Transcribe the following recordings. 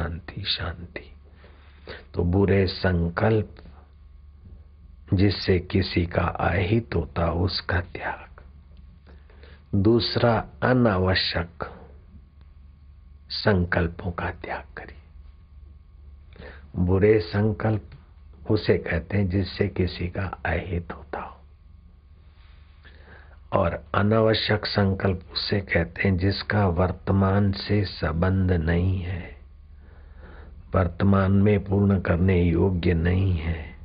शांति शांति। तो बुरे संकल्प जिससे किसी का अहित होता उसका त्याग। दूसरा, अनावश्यक संकल्पों का त्याग करिए। बुरे संकल्प उसे कहते हैं जिससे किसी का अहित होता हो, और अनावश्यक संकल्प उसे कहते हैं जिसका वर्तमान से संबंध नहीं है, वर्तमान में पूर्ण करने योग्य नहीं है,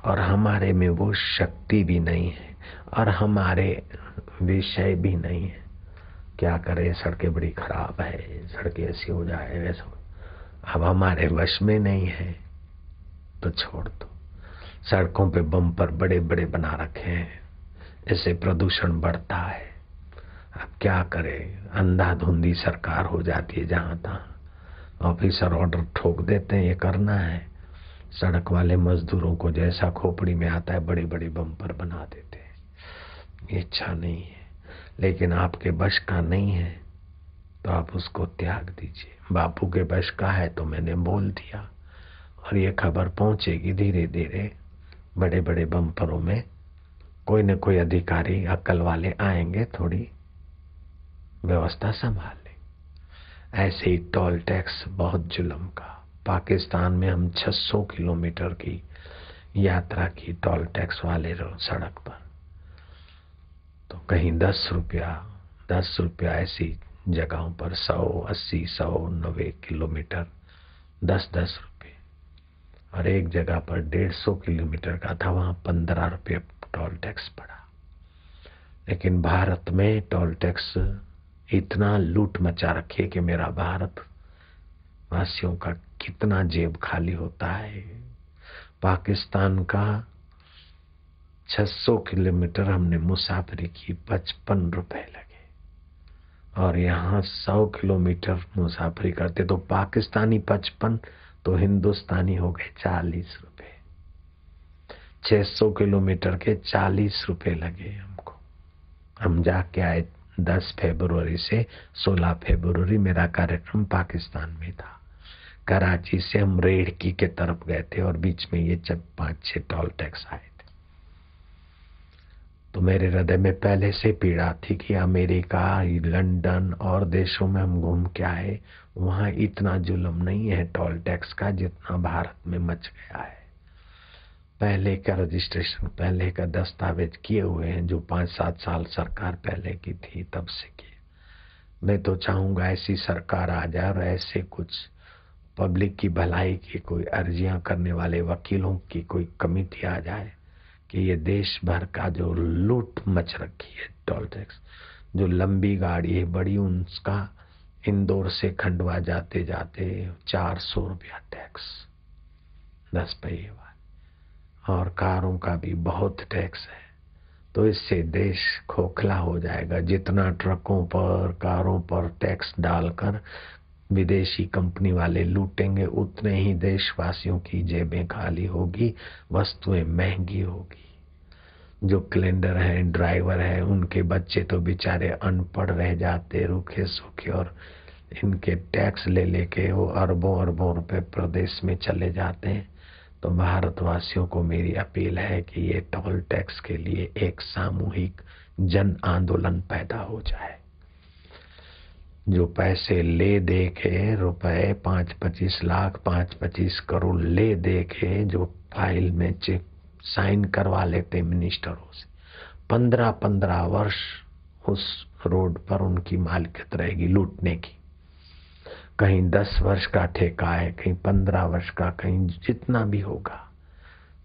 और हमारे में वो शक्ति भी नहीं है, और हमारे विषय भी नहीं है। क्या करें, सड़कें बड़ी खराब है, सड़कें ऐसी हो जाए वैसा हो, अब हमारे वश में नहीं है तो छोड़ दो। सड़कों पे बम्पर बड़े बड़े बना रखे हैं, इससे प्रदूषण बढ़ता है। अब क्या करें, अंधाधुंधी सरकार हो जाती है, जहां तहां ऑफिसर ऑर्डर ठोक देते हैं, ये करना है। सड़क वाले मजदूरों को जैसा खोपड़ी में आता है बड़े बड़े बम्पर बना देते हैं। ये इच्छा नहीं है, लेकिन आपके बश का नहीं है तो आप उसको त्याग दीजिए। बापू के बश का है तो मैंने बोल दिया, और ये खबर पहुंचेगी धीरे धीरे। बड़े बड़े बम्परों में कोई न कोई अधिकारी अक्ल वाले आएंगे, थोड़ी व्यवस्था संभाल ले। ऐसे ही टोल टैक्स बहुत जुल्म का। पाकिस्तान में हम 600 किलोमीटर की यात्रा की टोल टैक्स वाले सड़क पर, तो कहीं 10 रुपया ऐसी जगहों पर 100, 80, 100, 90 किलोमीटर 10-10 रुपये, और एक जगह पर 150 किलोमीटर का था, वहां 15 रुपये टोल टैक्स पड़ा। लेकिन भारत में टोल टैक्स इतना लूट मचा रखी है कि मेरा भारत वासियों का कितना जेब खाली होता है। पाकिस्तान का 600 किलोमीटर हमने मुसाफरी की, 55 रुपए लगे, और यहाँ 100 किलोमीटर मुसाफरी करते तो पाकिस्तानी 55 तो हिंदुस्तानी हो गए 40 रुपए। 600 किलोमीटर के 40 रुपए लगे हमको। हम जाके आए 10 फरवरी से 16 फरवरी मेरा कार्यक्रम पाकिस्तान में था। कराची से हम रेड़की के तरफ गए थे, और बीच में ये 5-6 टोल टैक्स आए थे। तो मेरे हृदय में पहले से पीड़ा थी कि अमेरिका, लंदन और देशों में हम घूम के आए, वहां इतना जुल्म नहीं है टोल टैक्स का जितना भारत में मच गया है। पहले का रजिस्ट्रेशन, पहले का दस्तावेज किए हुए हैं, जो 5-7 साल सरकार पहले की थी तब से किए। मैं तो चाहूंगा ऐसी सरकार आ जाए और ऐसे कुछ पब्लिक की भलाई की कोई अर्जियां करने वाले वकीलों की कोई कमेटी आ जाए कि ये देश भर का जो लूट मच रखी है टोल टैक्स, जो लंबी गाड़ी है बड़ी, उनका इंदौर से खंडवा जाते जाते 400 रुपया टैक्स 10 पहिए वाले, और कारों का भी बहुत टैक्स है। तो इससे देश खोखला हो जाएगा। जितना ट्रकों पर, कारों पर टैक्स डालकर विदेशी कंपनी वाले लूटेंगे, उतने ही देशवासियों की जेबें खाली होगी, वस्तुएं महंगी होगी। जो क्लेंडर है, ड्राइवर है, उनके बच्चे तो बेचारे अनपढ़ रह जाते, रूखे सूखे, और इनके टैक्स ले लेके वो अरबों अरबों रुपए प्रदेश में चले जाते हैं। तो भारतवासियों को मेरी अपील है कि ये टोल टैक्स के लिए एक सामूहिक जन आंदोलन पैदा हो जाए। जो पैसे ले दे के रुपए 5-25 लाख, 5-25 करोड़ ले दे के जो फाइल में चेक साइन करवा लेते मिनिस्टरों से, 15-15 वर्ष उस रोड पर उनकी मालिकियत रहेगी लूटने की। कहीं 10 वर्ष का ठेका है, कहीं 15 वर्ष का, कहीं जितना भी होगा।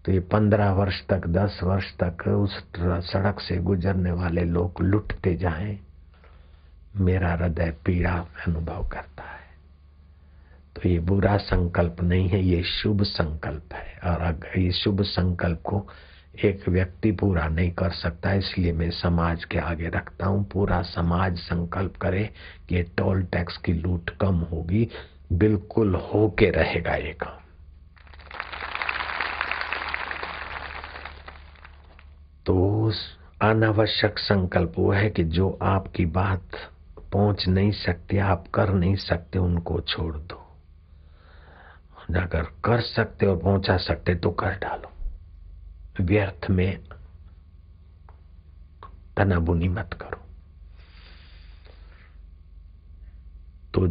तो ये 15 वर्ष तक, 10 वर्ष तक उस सड़क से गुजरने वाले लोग लुटते जाएं, मेरा हृदय पीड़ा अनुभव करता है। तो ये बुरा संकल्प नहीं है, ये शुभ संकल्प है। और अगर ये शुभ संकल्प को एक व्यक्ति पूरा नहीं कर सकता, इसलिए मैं समाज के आगे रखता हूँ। पूरा समाज संकल्प करे कि टोल टैक्स की लूट कम होगी, बिल्कुल हो के रहेगा ये काम। तो अनावश्यक संकल्प वो है कि जो आपकी बात पहुंच नहीं सकती, आप कर नहीं सकते, उनको छोड़ दो। अगर कर सकते और पहुंचा सकते तो कर डालो, व्यर्थ में तनाबुनी मत करो। तो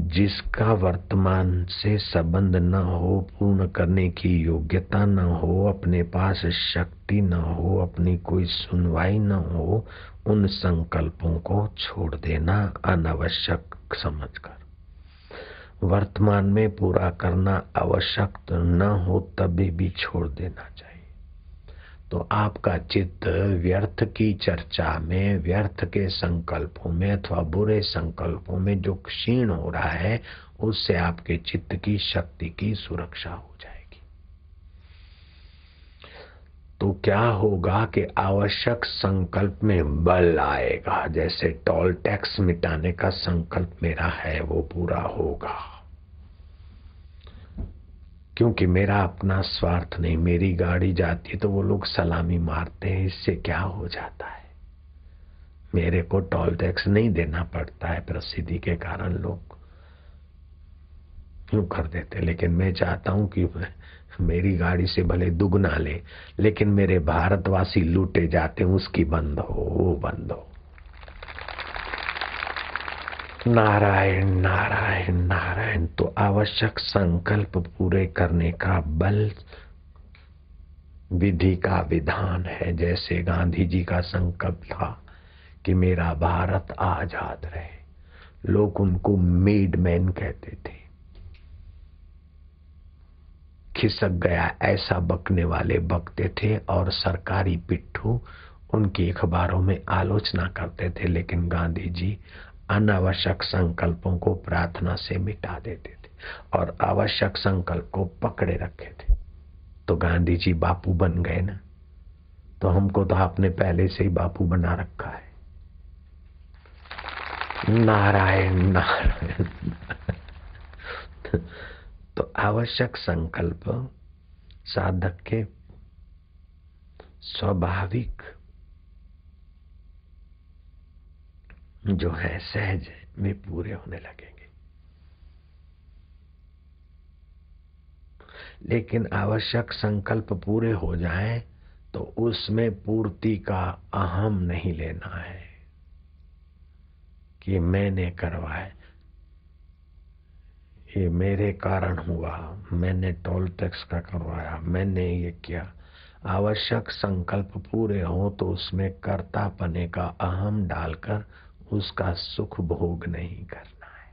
जिसका वर्तमान से संबंध न हो, पूर्ण करने की योग्यता न हो, अपने पास शक्ति न हो, अपनी कोई सुनवाई न हो, उन संकल्पों को छोड़ देना अनावश्यक समझकर। वर्तमान में पूरा करना आवश्यक न हो तभी भी छोड़ देना चाहिए। तो आपका चित्त व्यर्थ की चर्चा में, व्यर्थ के संकल्पों में अथवा बुरे संकल्पों में जो क्षीण हो रहा है, उससे आपके चित्त की शक्ति की सुरक्षा हो जाएगी। तो क्या होगा कि आवश्यक संकल्प में बल आएगा। जैसे टोल टैक्स मिटाने का संकल्प मेरा है वो पूरा होगा, क्योंकि मेरा अपना स्वार्थ नहीं। मेरी गाड़ी जाती है तो वो लोग सलामी मारते हैं, इससे क्या हो जाता है, मेरे को टोल टैक्स नहीं देना पड़ता है। प्रसिद्धि के कारण लोग क्यों कर देते, लेकिन मैं चाहता हूं कि मेरी गाड़ी से भले दुगना ले, लेकिन मेरे भारतवासी लूटे जाते हैं उसकी बंद हो, वो बंद हो। नारायण नारायण नारायण। तो आवश्यक संकल्प पूरे करने का बल विधि का विधान है। जैसे गांधी जी का संकल्प था कि मेरा भारत आजाद रहे, लोग उनको मेड मैन कहते थे। खिसक गया ऐसा बकने वाले बकते थे और सरकारी पिट्ठू उनकी अखबारों में आलोचना करते थे, लेकिन गांधी जी अनावश्यक संकल्पों को प्रार्थना से मिटा देते थे और आवश्यक संकल्प को पकड़े रखे थे। तो गांधी जी बापू बन गए ना। तो हमको तो आपने पहले से ही बापू बना रखा है। नारायण नारायण। तो आवश्यक संकल्प साधक के स्वाभाविक जो है सहज में पूरे होने लगेंगे। लेकिन आवश्यक संकल्प पूरे हो जाएं तो उसमें पूर्ति का अहम नहीं लेना है कि मैंने करवाए, ये मेरे कारण हुआ, मैंने टोल टैक्स का करवाया, मैंने ये किया। आवश्यक संकल्प पूरे हो तो उसमें कर्तापने का अहम डालकर उसका सुख भोग नहीं करना है।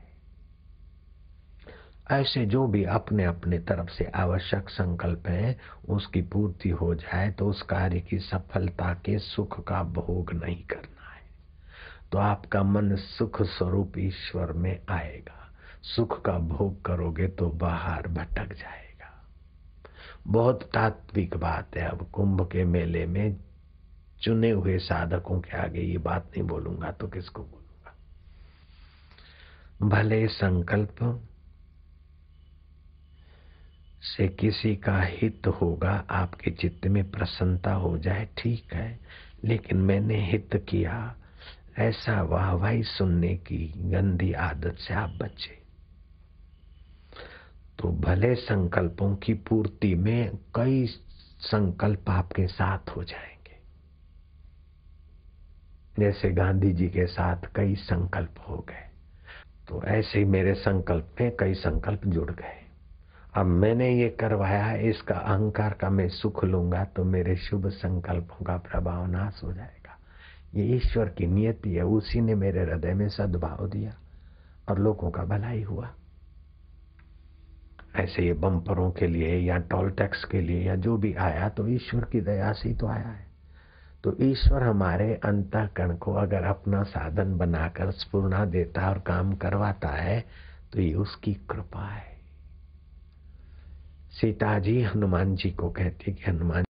ऐसे जो भी अपने अपने तरफ से आवश्यक संकल्प है उसकी पूर्ति हो जाए तो उस कार्य की सफलता के सुख का भोग नहीं करना है। तो आपका मन सुख स्वरूप ईश्वर में आएगा। सुख का भोग करोगे तो बाहर भटक जाएगा। बहुत तात्विक बात है। अब कुंभ के मेले में चुने हुए साधकों के आगे ये बात नहीं बोलूंगा तो किसको बोलूंगा। भले संकल्प से किसी का हित होगा, आपके चित्त में प्रसन्नता हो जाए, ठीक है, लेकिन मैंने हित किया ऐसा वाहवाही सुनने की गंदी आदत से आप बचे। तो भले संकल्पों की पूर्ति में कई संकल्प आपके साथ हो जाएंगे। जैसे गांधी जी के साथ कई संकल्प हो गए, तो ऐसे ही मेरे संकल्प में कई संकल्प जुड़ गए। अब मैंने ये करवाया है, इसका अहंकार का मैं सुख लूंगा तो मेरे शुभ संकल्पों का प्रभाव नाश हो जाएगा। ये ईश्वर की नियति है। उसी ने मेरे हृदय में सद्भाव दिया और लोगों का भलाई हुआ। ऐसे ये बम्परों के लिए या टोल टैक्स के लिए या जो भी आया तो ईश्वर की दया से ही तो आया है। तो ईश्वर हमारे अंतःकरण को अगर अपना साधन बनाकर स्फूर्णा देता और काम करवाता है तो ये उसकी कृपा है। सीता जी हनुमान जी को कहती कि हनुमान